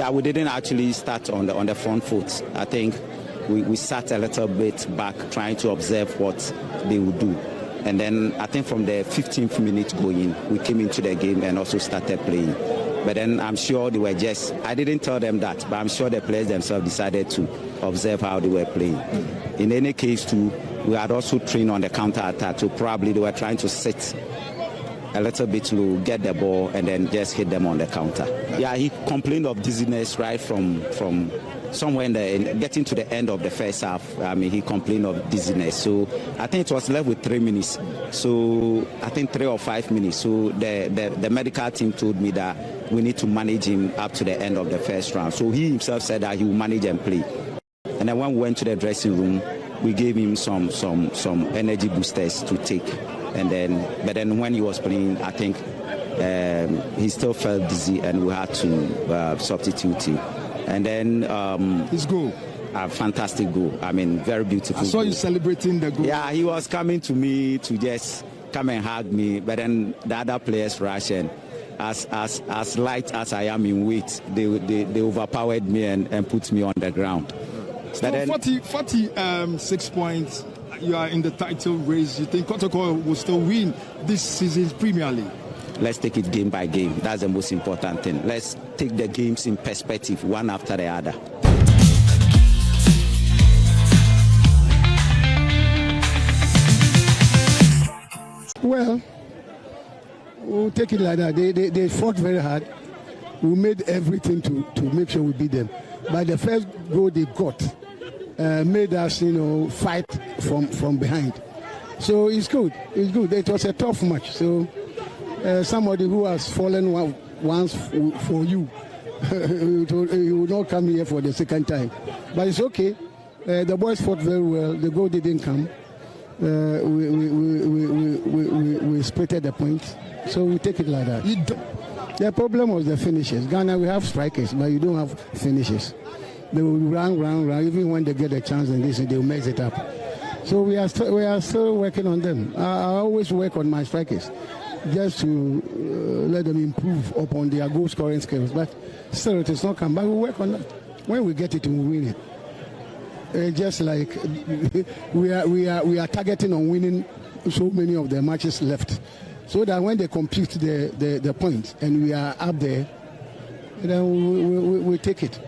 Yeah, we didn't actually start on the front foot. I think we sat a little bit back trying to observe what they would do. And then I think from the 15th minute going, we came into the game and also started playing. But then I'm sure they were I didn't tell them that, but I'm sure the players themselves decided to observe how they were playing. In any case, too, we had also trained on the counter-attack, so probably they were trying to sit a little bit low, get the ball, and then just hit them on the counter. Yeah, he complained of dizziness right from somewhere getting to the end of the first half. I mean, he complained of dizziness. So I think it was left with 3 minutes. So I think 3 or 5 minutes. So the medical team told me that we need to manage him up to the end of the first round. So he himself said that he will manage and play. And then when we went to the dressing room, we gave him some energy boosters to take. But then when he was playing, I think he still felt dizzy, and we had to substitute him. And then his goal, a fantastic goal. I mean, very beautiful. I saw goal. You celebrating the goal. Yeah, he was coming to me to just come and hug me, but then the other players rushed, and as light as I am in weight, they overpowered me and put me on the ground. So then, 46 points. You are in the title race. You think Kotoko will still win this season's Premier League? Let's take it game by game. That's the most important thing. Let's take the games in perspective, one after the other. Well, we'll take it like that. They fought very hard. We made everything to make sure we beat them. But the first goal they got made us, fight from behind. So it's good. It's good. It was a tough match. So somebody who has fallen once for you, he will not come here for the second time. But it's okay. The boys fought very well. The goal didn't come. We splitted the points. So we take it like that. The problem was the finishes. Ghana, we have strikers, but you don't have finishes. They will run. Even when they get a chance and this, they will mess it up. So we are still working on them. I always work on my strikers, just to let them improve upon their goal scoring skills. But still, it is not come. But we work on that. When we get it, we win it. Just like we are targeting on winning so many of the matches left, so that when they compute the points and we are up there, then we take it.